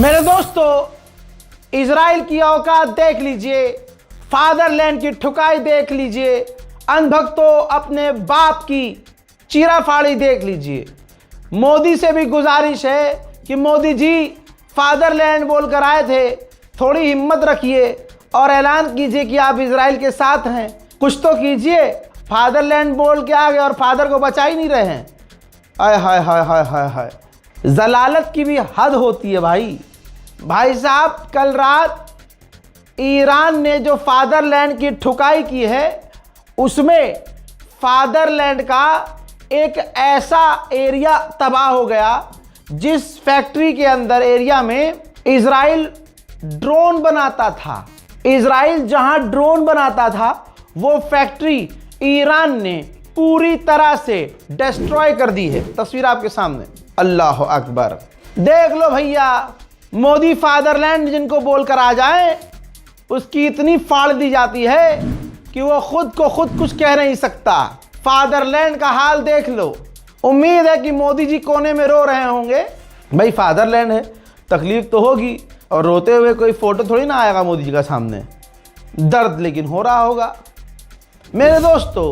मेरे दोस्तों, इजराइल की औकात देख लीजिए, फादरलैंड की ठुकाई देख लीजिए, अंधभक्तों अपने बाप की चीराफाड़ी देख लीजिए। मोदी से भी गुजारिश है कि मोदी जी फादरलैंड बोलकर आए थे, थोड़ी हिम्मत रखिए और ऐलान कीजिए कि आप इजराइल के साथ हैं। कुछ तो कीजिए, फादरलैंड बोल के आ गए और फादर को बचा ही नहीं रहे हैं। आय हाय हाय हाय हाय हाय, जलालत की भी हद होती है भाई साहब। कल रात ईरान ने जो फादरलैंड की ठुकाई की है, उसमें फादरलैंड का एक ऐसा एरिया तबाह हो गया जिस फैक्ट्री के अंदर एरिया में इजराइल ड्रोन बनाता था। इजराइल जहां ड्रोन बनाता था, वो फैक्ट्री ईरान ने पूरी तरह से डिस्ट्रॉय कर दी है। तस्वीर आपके सामने। अल्लाह अकबर। देख लो भैया, मोदी फादरलैंड जिनको बोलकर आ जाए, उसकी इतनी फाड़ दी जाती है कि वो खुद को खुद कुछ कह नहीं सकता। फादरलैंड का हाल देख लो। उम्मीद है कि मोदी जी कोने में रो रहे होंगे। भाई फादरलैंड है, तकलीफ तो होगी, और रोते हुए कोई फोटो थोड़ी ना आएगा मोदी जी का सामने। दर्द लेकिन हो रहा होगा। मेरे दोस्तों,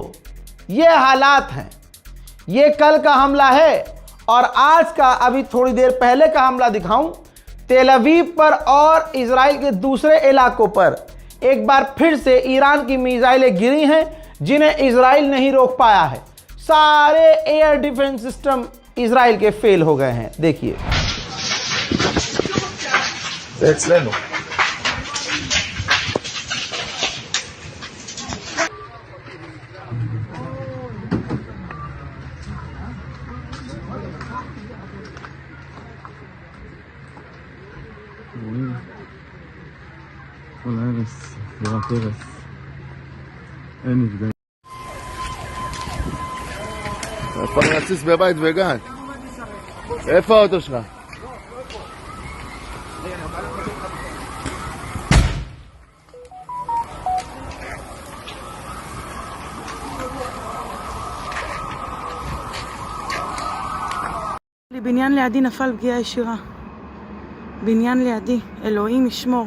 ये हालात हैं। ये कल का हमला है, और आज का अभी थोड़ी देर पहले का हमला दिखाऊं। तेल अवीव पर और इजराइल के दूसरे इलाकों पर एक बार फिर से ईरान की मिसाइलें गिरी हैं, जिन्हें इजराइल नहीं रोक पाया है। सारे एयर डिफेंस सिस्टम इजराइल के फेल हो गए हैं। देखिए, פרנסיס בבית וגן. איפה האוטו שלך? בניין לידי נפל פגיעה ישירה. בניין לידי, אלוהים ישמור.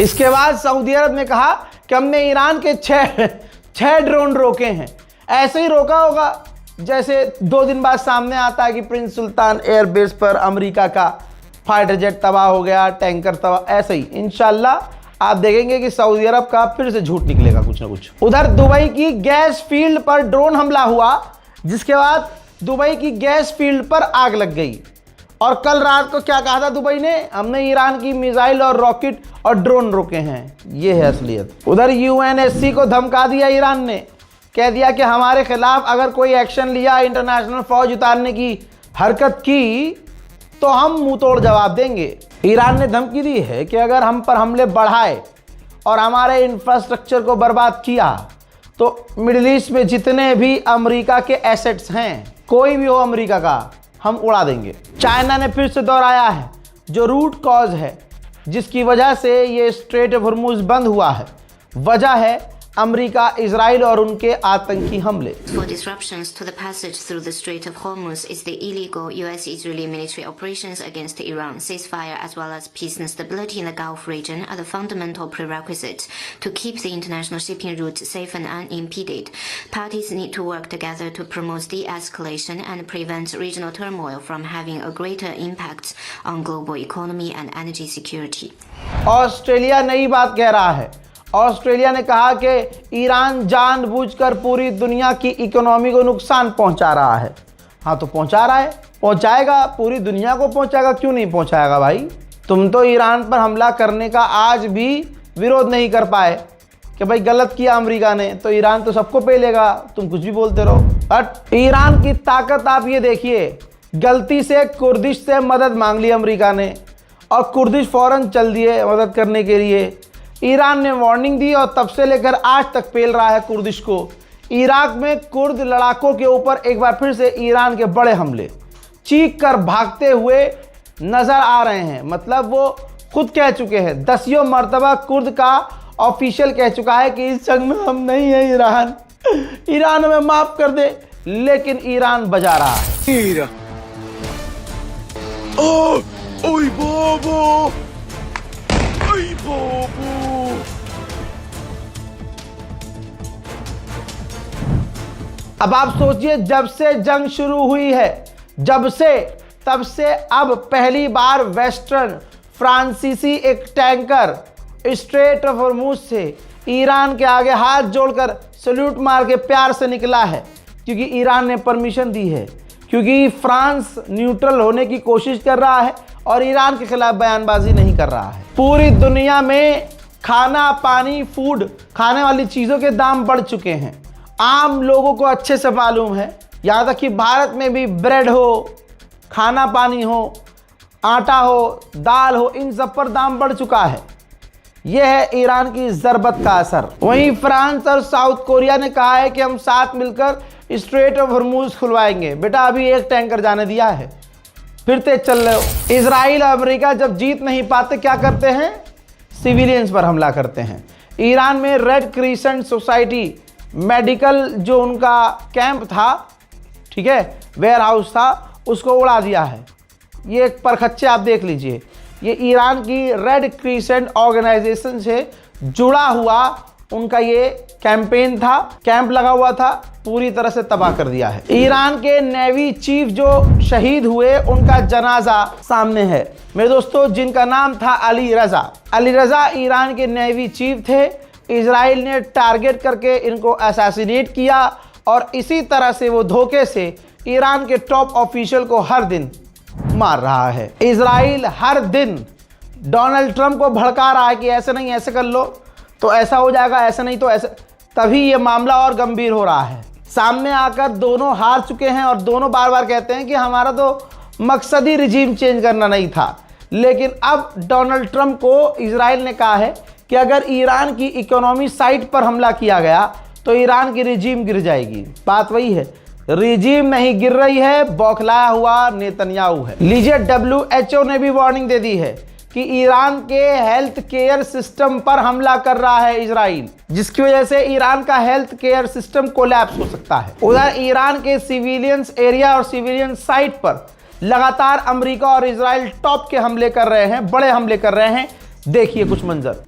इसके बाद सऊदी अरब ने कहा कि हमने ईरान के छह ड्रोन रोके हैं। ऐसे ही रोका होगा जैसे 2 दिन बाद सामने आता है कि प्रिंस सुल्तान एयरबेस पर अमेरिका का फाइटर जेट तबाह हो गया, टैंकर तबाह। ऐसे ही इंशाल्लाह आप देखेंगे कि सऊदी अरब का फिर से झूठ निकलेगा कुछ ना कुछ। उधर दुबई की गैस फील्ड पर ड्रोन हमला हुआ, जिसके बाद दुबई की गैस फील्ड पर आग लग गई। और कल रात को क्या कहा था दुबई ने? हमने ईरान की मिसाइल और रॉकेट और ड्रोन रोके हैं। ये है असलियत। उधर यूएनएससी को धमका दिया ईरान ने, कह दिया कि हमारे खिलाफ अगर कोई एक्शन लिया, इंटरनेशनल फौज उतारने की हरकत की, तो हम मुंह तोड़ जवाब देंगे। ईरान ने धमकी दी है कि अगर हम पर हमले बढ़ाए और हमारे इंफ्रास्ट्रक्चर को बर्बाद किया, तो मिडिल ईस्ट में जितने भी अमेरिका के एसेट्स हैं, कोई भी हो अमेरिका का, हम उड़ा देंगे। चाइना ने फिर से दोहराया है जो रूट कॉज है, जिसकी वजह से ये स्ट्रेट ऑफ हॉर्मुज़ बंद हुआ है। वजह है अमेरिका, इजराइल और उनके आतंकी हमले। For disruptions to the passage through the Strait of Hormuz is the illegal US-Israeli military operations against Iran. Ceasefire as well as peace and stability in the Gulf region are the fundamental prerequisites to keep the international shipping routes safe and unimpeded. Parties need to work together to promote de-escalation and prevent regional turmoil from having a greater impact on global economy and energy security. Australia नई बात कह रहा है। Australia ने कहा कि Iran जानबूझकर पूरी दुनिया की इकोनॉमी को नुकसान पहुंचा रहा है। हाँ, तो पहुंचा रहा है, पहुंचाएगा, पूरी दुनिया को पहुंचाएगा। क्यों नहीं पहुंचाएगा भाई? तुम तो ईरान पर हमला करने का आज भी विरोध नहीं कर पाए कि भाई गलत किया अमेरिका ने, तो ईरान तो सबको पे लेगा, तुम कुछ भी बोलते रहो। बट ईरान की ताकत आप ये देखिए, गलती से कुर्दिश से मदद मांग ली अमेरिका ने और कुर्दिश फौरन चल दिए मदद करने के लिए। ईरान ने वार्निंग दी और तब से लेकर आज तक पेल रहा है कुर्दिश को। इराक में कुर्द लड़ाकों के ऊपर एक बार फिर से ईरान के बड़े हमले, चीख कर भागते हुए नजर आ रहे हैं। मतलब वो खुद कह चुके हैं, 10 मरतबा कुर्द का ऑफिशियल कह चुका है कि इस जंग में हम नहीं है। ईरान हमें माफ कर दे, लेकिन ईरान बजा रहा है। Oj babo! Oj babo! अब आप सोचिए, जब से जंग शुरू हुई है, तब से अब पहली बार वेस्टर्न फ्रांसीसी एक टैंकर स्ट्रेट ऑफ हॉर्मुज से ईरान के आगे हाथ जोड़कर सल्यूट मार के प्यार से निकला है, क्योंकि ईरान ने परमिशन दी है, क्योंकि फ्रांस न्यूट्रल होने की कोशिश कर रहा है और ईरान के खिलाफ बयानबाजी नहीं कर रहा है। पूरी दुनिया में खाना, पानी, फूड, खाने वाली चीज़ों के दाम बढ़ चुके हैं। आम लोगों को अच्छे से मालूम है, यहाँ तक कि भारत में भी ब्रेड हो, खाना पानी हो, आटा हो, दाल हो, इन सब पर दाम बढ़ चुका है। यह है ईरान की ज़रबत का असर। वहीं फ्रांस और साउथ कोरिया ने कहा है कि हम साथ मिलकर स्ट्रेट ऑफ हॉर्मुज खुलवाएंगे। बेटा अभी एक टैंकर जाने दिया है, फिर तेज चल रहे हो। इजराइल और अमेरिका जब जीत नहीं पाते क्या करते हैं? सिविलियंस पर हमला करते हैं। ईरान में रेड क्रिसेंट सोसाइटी मेडिकल जो उनका कैंप था, ठीक है, वेयर हाउस था, उसको उड़ा दिया है। ये एक परखच्चे आप देख लीजिए, ये ईरान की रेड क्रिसेंट ऑर्गेनाइजेशन से जुड़ा हुआ उनका ये कैंपेन था, कैंप लगा हुआ था, पूरी तरह से तबाह कर दिया है। ईरान के नेवी चीफ जो शहीद हुए, उनका जनाजा सामने है मेरे दोस्तों, जिनका नाम था अली रजा। अली रजा ईरान के नेवी चीफ थे। इजराइल ने टारगेट करके इनको असैसिनेट किया और इसी तरह से वो धोखे से ईरान के टॉप ऑफिशियल को हर दिन मार रहा है। इजराइल हर दिन डोनाल्ड ट्रंप को भड़का रहा है कि ऐसे नहीं, ऐसे कर लो तो ऐसा हो जाएगा, ऐसा नहीं तो ऐसे। तभी ये मामला और गंभीर हो रहा है। सामने आकर दोनों हार चुके हैं और दोनों बार बार कहते हैं कि हमारा तो मकसद ही रिजीम चेंज करना नहीं था। लेकिन अब डोनाल्ड ट्रंप को इजराइल ने कहा है कि अगर ईरान की इकोनॉमी साइट पर हमला किया गया तो ईरान की रिजीम गिर जाएगी। बात वही है, रिजीम नहीं गिर रही है, बौखलाया हुआ नेतन्याहू है। लीजिए, WHO ने भी वार्निंग दे दी है कि ईरान के हेल्थ केयर सिस्टम पर हमला कर रहा है इजराइल, जिसकी वजह से ईरान का हेल्थ केयर सिस्टम कोलैप्स हो सकता है। उधर ईरान के सिविलियंस एरिया और सिविलियन साइट पर लगातार अमेरिका और इजराइल टॉप के हमले कर रहे हैं, बड़े हमले कर रहे हैं। देखिए कुछ मंजर।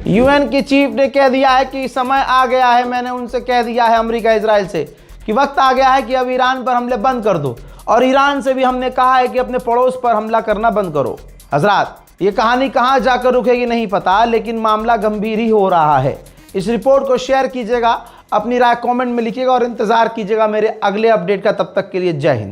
यूएन की चीफ ने कह दिया है कि समय आ गया है, मैंने उनसे कह दिया है अमेरिका इजराइल से कि वक्त आ गया है कि अब ईरान पर हमले बंद कर दो, और ईरान से भी हमने कहा है कि अपने पड़ोस पर हमला करना बंद करो। हजरात, ये कहानी कहाँ जाकर रुकेगी नहीं पता, लेकिन मामला गंभीर ही हो रहा है। इस रिपोर्ट को शेयर कीजिएगा, अपनी राय कमेंट में लिखिएगा और इंतजार कीजिएगा मेरे अगले अपडेट का। तब तक के लिए जय हिंद।